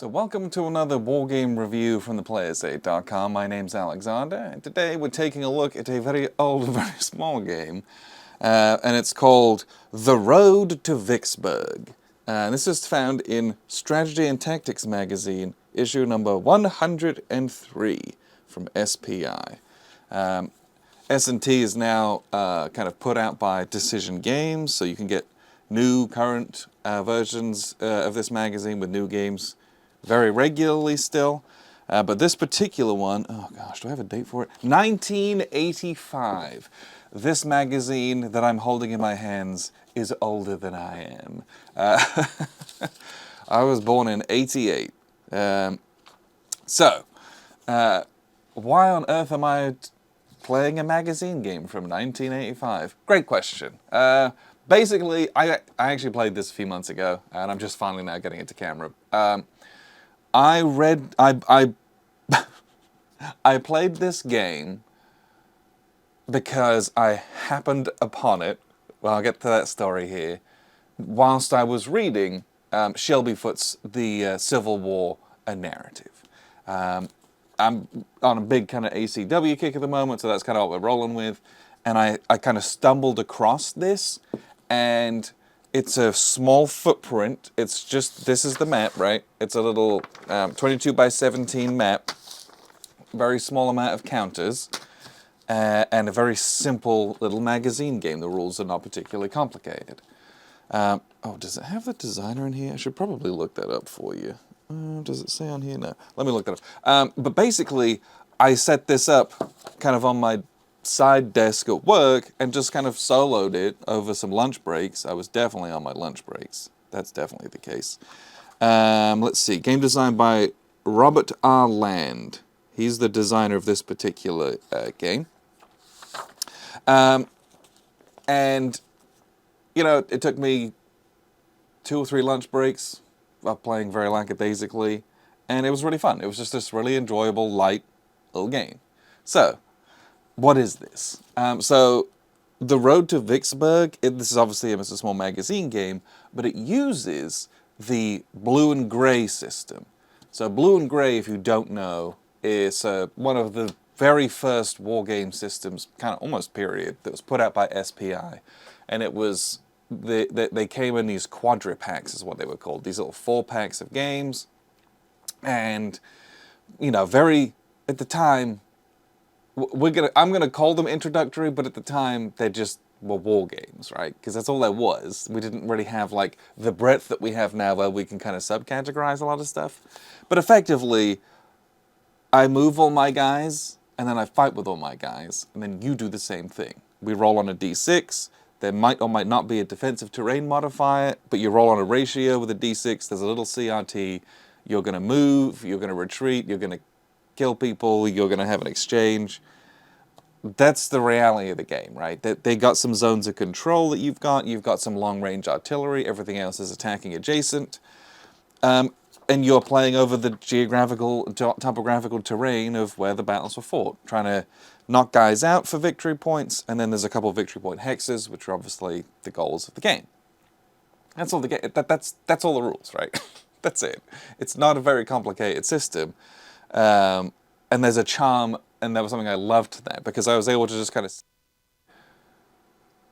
So welcome to another wargame review from theplayersate.com. My name's Alexander, and today we're taking a look at a very old, very small game, and it's called The Road to Vicksburg. This is found in Strategy and Tactics magazine, issue number 103 from SPI. S&T is now kind of put out by Decision Games, so you can get new, current versions of this magazine with new games very regularly still. But this particular one, oh gosh, do I have a date for it? 1985. This magazine that I'm holding in my hands is older than I am. I was born in 88. So, why on earth am I playing a magazine game from 1985? Great question. Basically, I actually played this a few months ago, and I'm just finally now getting it to camera. I played this game because I happened upon it, well, I'll get to that story here, whilst I was reading Shelby Foote's The Civil War, a Narrative. I'm on a big kind of ACW kick at the moment, so that's kind of what we're rolling with, and I kind of stumbled across this, and it's a small footprint. It's just, this is the map, right? It's a little 22 by 17 map, very small amount of counters, and a very simple little magazine game. The rules are not particularly complicated. Oh, does it have the designer in here? I should probably look that up for you. Does it say on here? No. Let me look that up. But basically, I set this up kind of on my side desk at work and just kind of soloed it over some lunch breaks. I was definitely on my lunch breaks. That's definitely the case. Let's see. Game designed by Robert R. Land. He's the designer of this particular game. And, you know, it took me 2 or 3 lunch breaks of playing very lackadaisically, and it was really fun. It was just this really enjoyable, light little game. So, what is this? So, The Road to Vicksburg, this is obviously a small magazine game, but it uses the blue and gray system. So blue and gray, if you don't know, is one of the very first war game systems, kind of almost period, that was put out by SPI. And it was, they came in these quadri-packs is what they were called, these little 4-packs of games. And, you know, very, at the time, I'm gonna call them introductory, but at the time they just were war games, right? Because that's all there was. We didn't really have like the breadth that we have now, where we can kind of subcategorize a lot of stuff. But effectively, I move all my guys, and then I fight with all my guys, and then you do the same thing. We roll on a d6. There might or might not be a defensive terrain modifier, but you roll on a ratio with a d6. There's a little CRT. You're gonna move. You're gonna retreat. You're gonna kill people, you're going to have an exchange. That's the reality of the game, right? They got some zones of control that you've got some long-range artillery, everything else is attacking adjacent, and you're playing over the topographical terrain of where the battles were fought, trying to knock guys out for victory points, and then there's a couple of victory point hexes, which are obviously the goals of the game. That's all the game. That's all the rules, right? That's it. It's not a very complicated system. And there's a charm, and that was something I loved to that, because I was able to just kind of,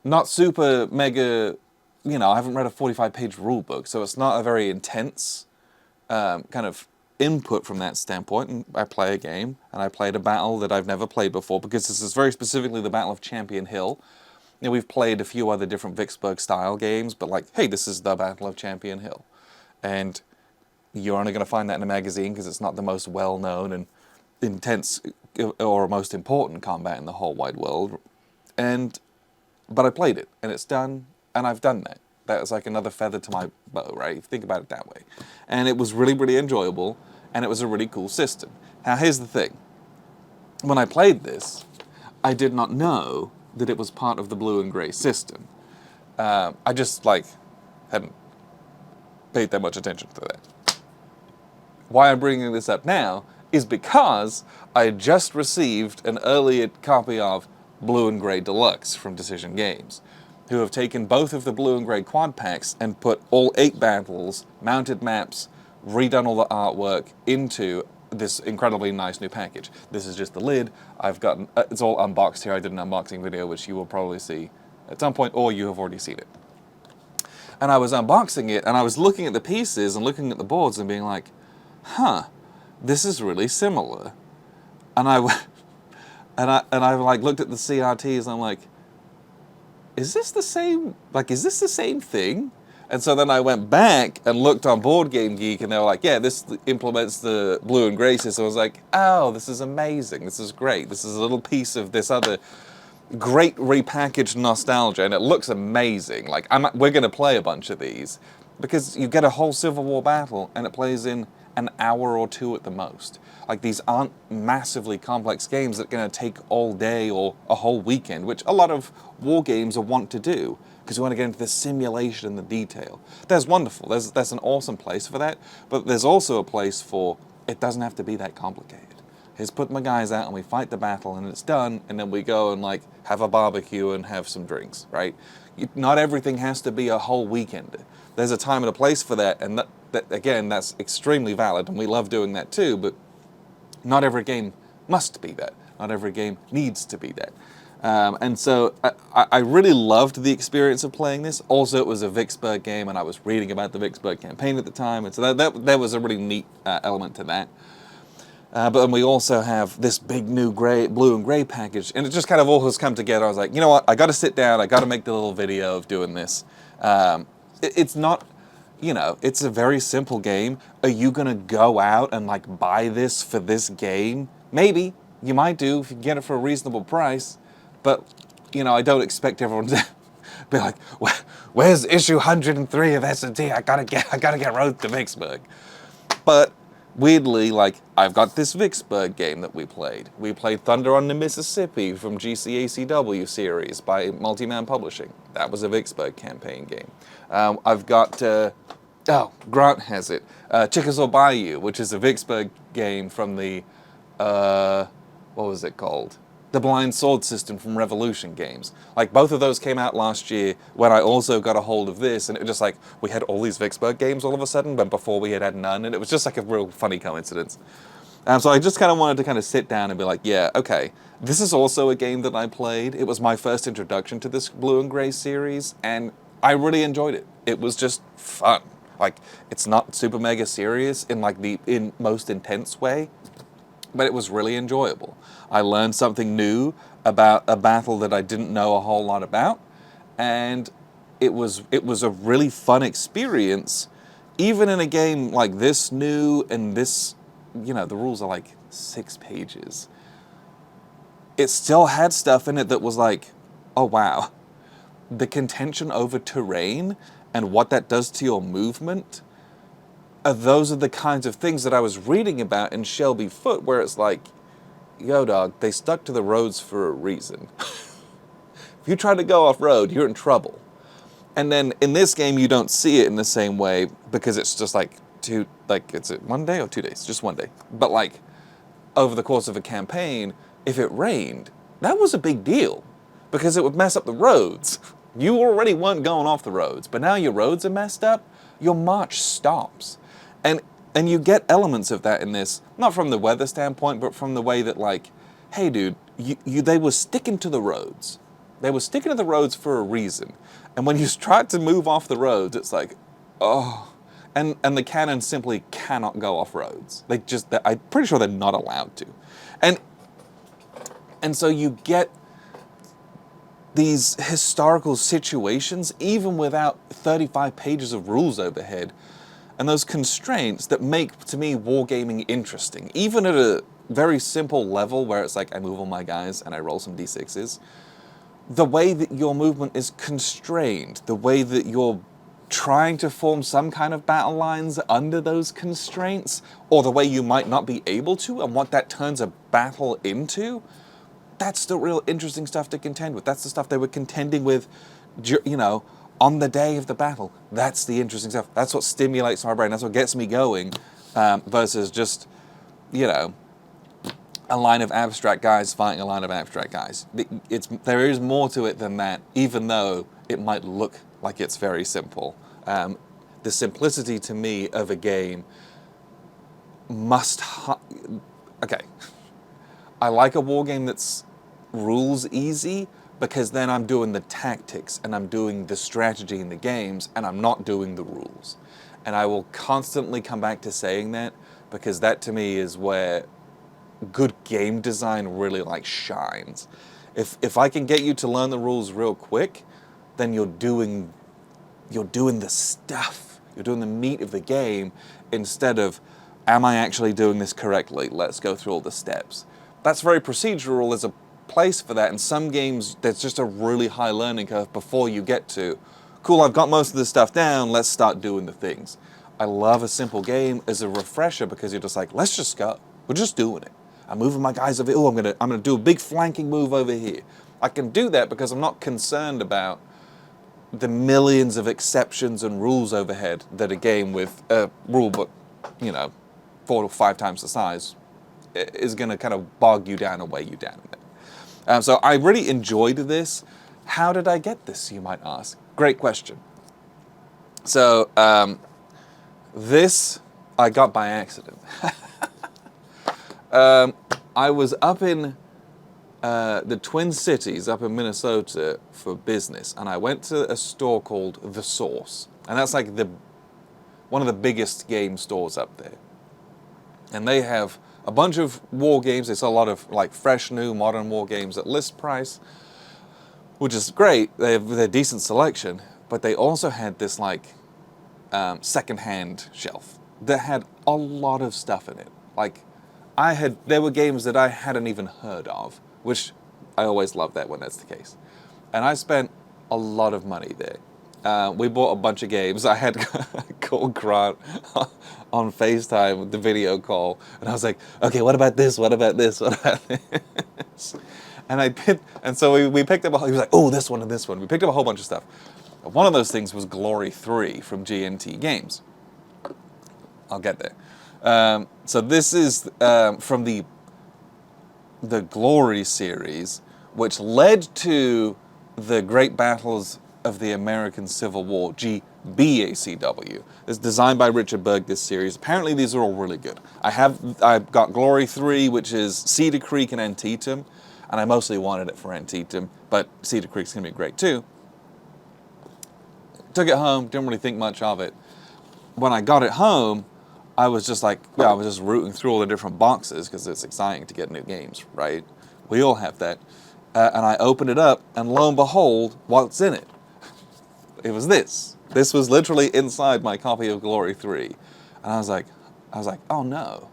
not super mega, you know, I haven't read a 45-page rule book, so it's not a very intense kind of input from that standpoint, and I play a game, and I played a battle that I've never played before, because this is very specifically the Battle of Champion Hill. You know, we've played a few other different Vicksburg-style games, but like, hey, this is the Battle of Champion Hill. And you're only going to find that in a magazine because it's not the most well-known and intense or most important combat in the whole wide world. But I played it, and it's done, and I've done that. That was like another feather to my bow, right? Think about it that way. And it was really, really enjoyable, and it was a really cool system. Now, here's the thing. When I played this, I did not know that it was part of the blue and gray system. I just, like, hadn't paid that much attention to that. Why I'm bringing this up now is because I just received an early copy of Blue and Gray Deluxe from Decision Games, who have taken both of the Blue and Gray quad packs and put all 8 battles, mounted maps, redone all the artwork into this incredibly nice new package. This is just the lid. I've gotten, it's all unboxed here. I did an unboxing video, which you will probably see at some point, or you have already seen it. And I was unboxing it, and I was looking at the pieces and looking at the boards and being like, huh, this is really similar. And I like looked at the CRTs and I'm like, is this the same, like, is this the same thing? And so then I went back and looked on Board Game Geek, and they were like, yeah, this implements the blue and gray system. I was like, oh, this is amazing. This is great. This is a little piece of this other great repackaged nostalgia, and it looks amazing. Like, we're going to play a bunch of these, because you get a whole Civil War battle, and it plays in an hour or two at the most. Like, these aren't massively complex games that are going to take all day or a whole weekend, which a lot of war games want to do, because you want to get into the simulation and the detail. That's wonderful. That's an awesome place for that, but there's also a place for, it doesn't have to be that complicated. Here's put my guys out and we fight the battle and it's done, and then we go and like have a barbecue and have some drinks, right? Not everything has to be a whole weekend. There's a time and a place for that, and that again, that's extremely valid, and we love doing that too, but not every game must be that. Not every game needs to be that. And so I really loved the experience of playing this. Also, it was a Vicksburg game, and I was reading about the Vicksburg campaign at the time, and so that was a really neat element to that. But then we also have this big new blue and gray package, and it just kind of all has come together. I was like, you know what, I got to sit down, I got to make the little video of doing this. It's not, you know, it's a very simple game. Are you going to go out and like buy this for this game? Maybe. You might do if you get it for a reasonable price. But, you know, I don't expect everyone to be like, where's issue 103 of S&T? I gotta get Road to Vicksburg. But weirdly, like, I've got this Vicksburg game that we played. We played Thunder on the Mississippi from GCACW series by Multi-Man Publishing. That was a Vicksburg campaign game. I've got, Grant has it, Chickasaw Bayou, which is a Vicksburg game from the, what was it called? The Blind Sword system from Revolution Games. Like, both of those came out last year when I also got a hold of this, and it was just like, we had all these Vicksburg games all of a sudden, but before we had none, and it was just like a real funny coincidence. So I just kind of wanted to kind of sit down and be like, yeah, okay, this is also a game that I played. It was my first introduction to this Blue and Gray series, and I really enjoyed it. It was just fun. Like, it's not super mega serious in like the most intense way, but it was really enjoyable. I learned something new about a battle that I didn't know a whole lot about, and it was a really fun experience, even in a game like this new and this, you know, the rules are like 6 pages. It still had stuff in it that was like, oh wow. The contention over terrain and what that does to your movement, those are the kinds of things that I was reading about in Shelby Foot, where it's like, yo dog, they stuck to the roads for a reason. If you try to go off-road, you're in trouble. And then in this game, you don't see it in the same way, because it's just like it's 1 day or 2 days? Just 1 day. But like, over the course of a campaign, if it rained, that was a big deal, because it would mess up the roads. You already weren't going off the roads, but now your roads are messed up, your march stops. And you get elements of that in this, not from the weather standpoint, but from the way that, like, hey dude, they were sticking to the roads. They were sticking to the roads for a reason. And when you tried to move off the roads, it's like, oh. And the cannons simply cannot go off roads. I'm pretty sure they're not allowed to. And so you get these historical situations, even without 35 pages of rules overhead, and those constraints that make, to me, wargaming interesting. Even at a very simple level where it's like, I move all my guys and I roll some d6s, the way that your movement is constrained, the way that you're trying to form some kind of battle lines under those constraints, or the way you might not be able to, and what that turns a battle into, that's the real interesting stuff to contend with. That's the stuff they were contending with, you know, on the day of the battle. That's the interesting stuff. That's what stimulates my brain. That's what gets me going, versus just, you know, a line of abstract guys fighting a line of abstract guys. There is more to it than that, even though it might look like it's very simple. The simplicity to me of a game okay. I like a war game that's rules easy, because then I'm doing the tactics and I'm doing the strategy in the games and I'm not doing the rules. And I will constantly come back to saying that, because that to me is where good game design really like shines. If I can get you to learn the rules real quick, then you're doing the stuff. You're doing the meat of the game, instead of, am I actually doing this correctly? Let's go through all the steps. That's very procedural. There's a place for that. In some games, there's just a really high learning curve before you get to, cool, I've got most of this stuff down, let's start doing the things. I love a simple game as a refresher, because you're just like, let's just go. We're just doing it. I'm moving my guys over here. Oh, I'm gonna do a big flanking move over here. I can do that because I'm not concerned about the millions of exceptions and rules overhead that a game with a rule book, 4 to 5 times the size, is going to kind of bog you down and weigh you down. So I really enjoyed this. How did I get this, you might ask? Great question. So this I got by accident. I was up in the Twin Cities, up in Minnesota, for business, and I went to a store called The Source, and that's like one of the biggest game stores up there. And they have a bunch of war games. It's a lot of like fresh, new, modern war games at list price, which is great. They have a decent selection, but they also had this like second-hand shelf that had a lot of stuff in it. Like there were games that I hadn't even heard of, which I always love that when that's the case. And I spent a lot of money there. We bought a bunch of games. I had called Grant on FaceTime with the video call, and I was like, okay, what about this? What about this? What about this? And so we picked up he was like, oh, this one and this one. We picked up a whole bunch of stuff. One of those things was Glory 3 from GNT Games. I'll get there. So this is from the Glory series, which led to the Great Battles of the American Civil War, GBACW. It's designed by Richard Berg, this series. Apparently these are all really good. I've got Glory 3, which is Cedar Creek and Antietam, and I mostly wanted it for Antietam, but Cedar Creek's gonna be great too. Took it home, didn't really think much of it. When I got it home, I was just like, I was just rooting through all the different boxes, because it's exciting to get new games, right? We all have that. And I opened it up, and lo and behold, what's in it? It was this. This was literally inside my copy of Glory 3. And I was like, oh no.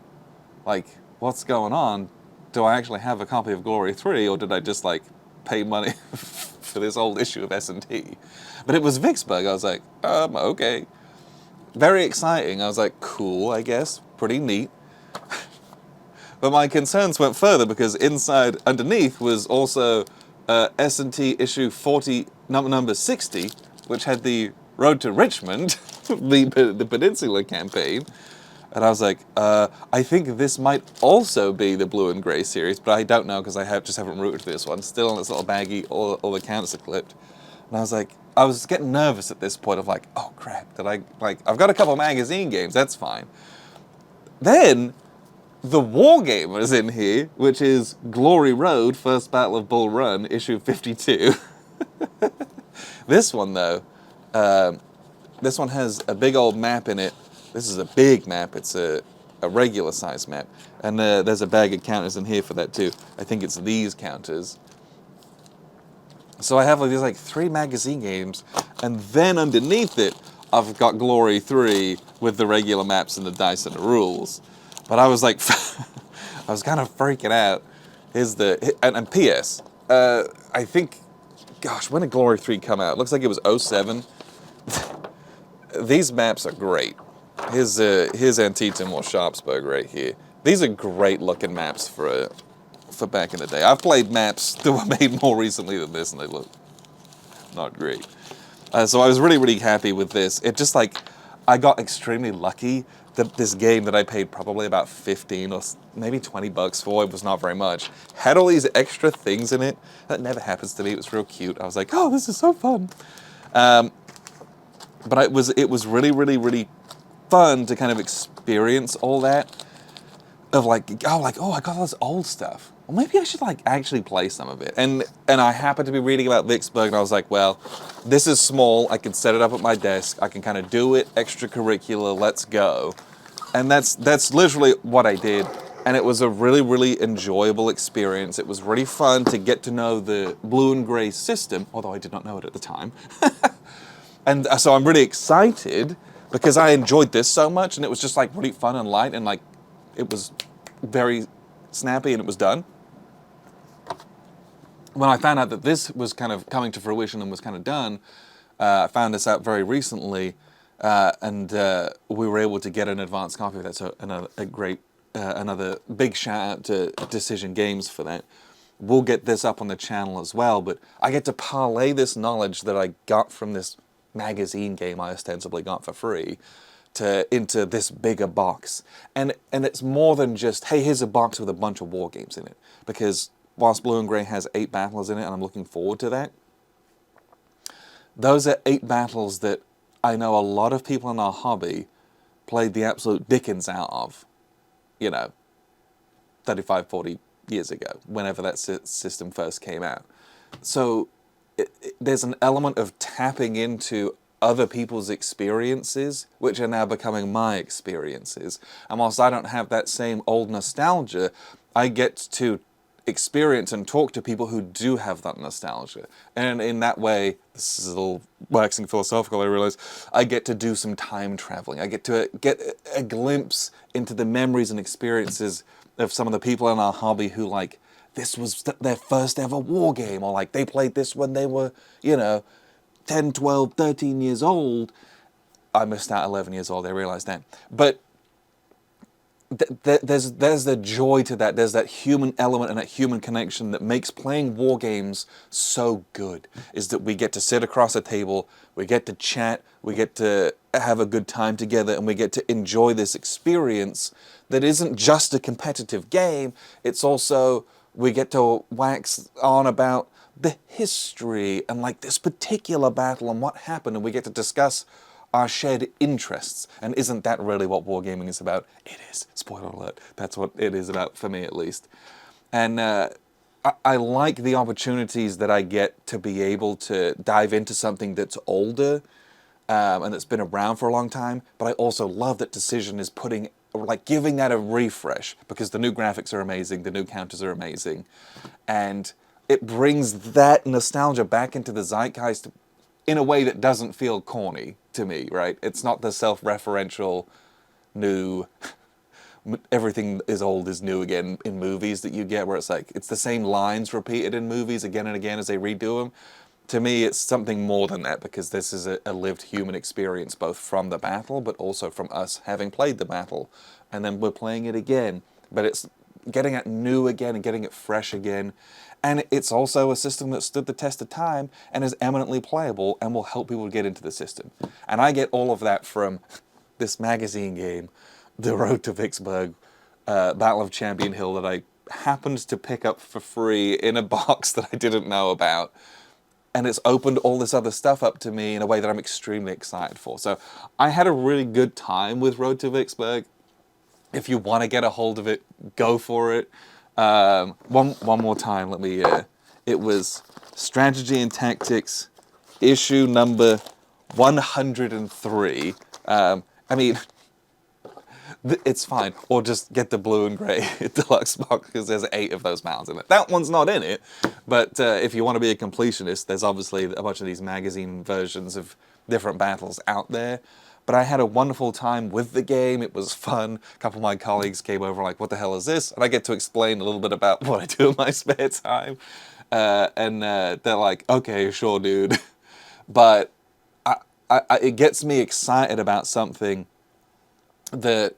Like, what's going on? Do I actually have a copy of Glory 3, or did I just like pay money for this old issue of S&T? But it was Vicksburg. I was like, okay. Very exciting. I was like, cool, I guess. Pretty neat. But my concerns went further, because underneath was also S&T issue 40, number 60, which had the Road to Richmond, the Peninsula campaign. And I was like, I think this might also be the Blue and Gray series, but I don't know, because I just haven't rooted for this one. Still in this little baggie, all the counts are clipped. And I was like, I was getting nervous at this point of like, oh crap, I've got a couple magazine games, that's fine. Then the Wargamer is in here, which is Glory Road, First Battle of Bull Run, issue 52. This one, though, this one has a big old map in it. This is a big map. It's a regular size map. And there's a bag of counters in here for that, too. I think it's these counters. So I have these like 3 magazine games, and then underneath it, I've got Glory 3 with the regular maps and the dice and the rules. But I was like, I was kind of freaking out. And P.S. I think, gosh, when did Glory 3 come out? It looks like it was 07. These maps are great. Here's Antietam or Sharpsburg right here. These are great looking maps for back in the day. I've played maps that were made more recently than this, and they look not great. So I was really, really happy with this. It just like, I got extremely lucky that this game that I paid probably about 15 or maybe 20 bucks for, it was not very much, had all these extra things in it. That never happens to me. It was real cute. I was like, oh, this is so fun. But it was really, really, really fun to kind of experience all that. of like, oh, I got all this old stuff. Well, maybe I should like actually play some of it. And I happened to be reading about Vicksburg, and I was like, well, this is small. I can set it up at my desk. I can kind of do it extracurricular. Let's go. And that's literally what I did. And it was a really, really enjoyable experience. It was really fun to get to know the blue and gray system, although I did not know it at the time. And so I'm really excited because I enjoyed this so much, and it was just like really fun and light, and like it was very snappy, and it was done. When I found out that this was kind of coming to fruition and was kind of done, I found this out very recently, and we were able to get an advanced copy of that. So another big shout out to Decision Games for that. We'll get this up on the channel as well, but I get to parlay this knowledge that I got from this magazine game I ostensibly got for free into this bigger box. And it's more than just, hey, here's a box with a bunch of war games in it. Because whilst Blue and Grey has 8 battles in it, and I'm looking forward to that, those are 8 battles that I know a lot of people in our hobby played the absolute dickens out of, 35, 40 years ago, whenever that system first came out. So there's an element of tapping into other people's experiences, which are now becoming my experiences. And whilst I don't have that same old nostalgia, I get to experience and talk to people who do have that nostalgia. And in that way, this is a little waxing philosophical, I realize, I get to do some time traveling. I get to get a glimpse into the memories and experiences of some of the people in our hobby who, like, this was their first ever war game, or like they played this when they were, 10, 12, 13 years old. I missed out 11 years old, I realized that. But there's the joy to that. There's that human element and that human connection that makes playing war games so good, is that we get to sit across a table, we get to chat, we get to have a good time together, and we get to enjoy this experience that isn't just a competitive game. It's also, we get to wax on about the history and like this particular battle and what happened, and we get to discuss our shared interests. And isn't that really what wargaming is about? It is. Spoiler alert. That's what it is about, for me at least. And I like the opportunities that I get to be able to dive into something that's older and that's been around for a long time, but I also love that Decision is giving that a refresh, because the new graphics are amazing, the new counters are amazing, and it brings that nostalgia back into the zeitgeist in a way that doesn't feel corny to me, right? It's not the self-referential new, everything is old is new again in movies that you get, where it's like, it's the same lines repeated in movies again and again as they redo them. To me, it's something more than that, because this is a lived human experience, both from the battle, but also from us having played the battle, and then we're playing it again. But it's getting it new again and getting it fresh again. And it's also a system that stood the test of time and is eminently playable and will help people get into the system. And I get all of that from this magazine game, The Road to Vicksburg, Battle of Champion Hill, that I happened to pick up for free in a box that I didn't know about. And it's opened all this other stuff up to me in a way that I'm extremely excited for. So I had a really good time with Road to Vicksburg. If you want to get a hold of it, go for it. One more time, it was Strategy and Tactics, issue number 103. I mean, it's fine. Or just get the blue and grey deluxe box, because there's 8 of those mounts in it. That one's not in it, but if you want to be a completionist, there's obviously a bunch of these magazine versions of different battles out there. But I had a wonderful time with the game. It was fun. A couple of my colleagues came over like, what the hell is this? And I get to explain a little bit about what I do in my spare time. And they're like, okay, sure, dude. But it gets me excited about something that,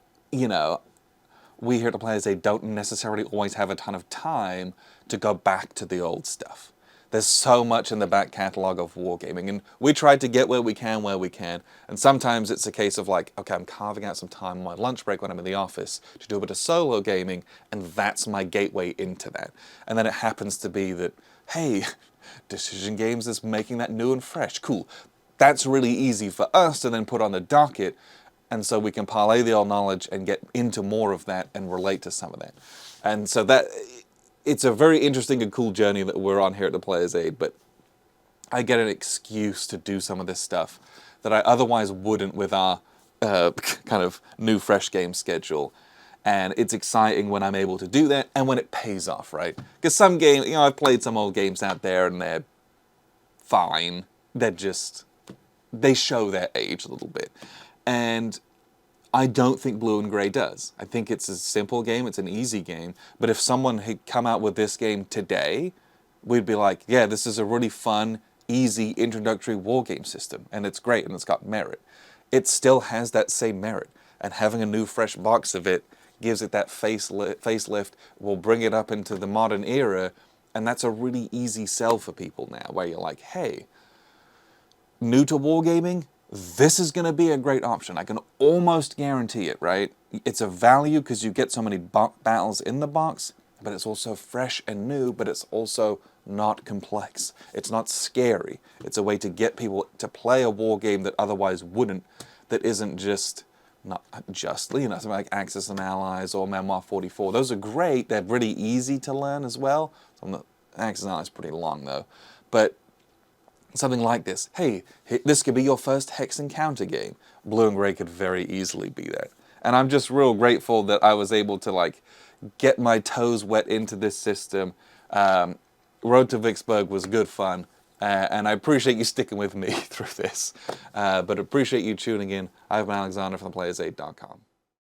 we here at the Players Day don't necessarily always have a ton of time to go back to the old stuff. There's so much in the back catalogue of wargaming, and we try to get where we can, and sometimes it's a case of like, okay, I'm carving out some time on my lunch break when I'm in the office to do a bit of solo gaming, and that's my gateway into that. And then it happens to be that, hey, Decision Games is making that new and fresh. Cool. That's really easy for us to then put on the docket, And so we can parlay the old knowledge and get into more of that and relate to some of that. And so that, it's a very interesting and cool journey that we're on here at the Player's Aid, but I get an excuse to do some of this stuff that I otherwise wouldn't with our kind of new fresh game schedule. And it's exciting when I'm able to do that and when it pays off, right? Because some games, I've played some old games out there and they're fine. They show their age a little bit. And I don't think Blue and Gray does. I think it's a simple game, it's an easy game, but if someone had come out with this game today, we'd be like, yeah, this is a really fun, easy, introductory wargame system, and it's great, and it's got merit. It still has that same merit, and having a new, fresh box of it gives it that facelift, will bring it up into the modern era, and that's a really easy sell for people now, where you're like, hey, new to wargaming, this is going to be a great option. I can almost guarantee it, right? It's a value because you get so many battles in the box, but it's also fresh and new, but it's also not complex. It's not scary. It's a way to get people to play a war game that otherwise wouldn't, that isn't just, not justly, something like Axis and Allies or Memoir 44. Those are great. They're really easy to learn as well. Axis and Allies is pretty long though. But something like this. Hey, this could be your first hex encounter game. Blue and Gray could very easily be that. And I'm just real grateful that I was able to get my toes wet into this system. Road to Vicksburg was good fun. And I appreciate you sticking with me through this. But appreciate you tuning in. I've been Alexander from theplayersaid.com.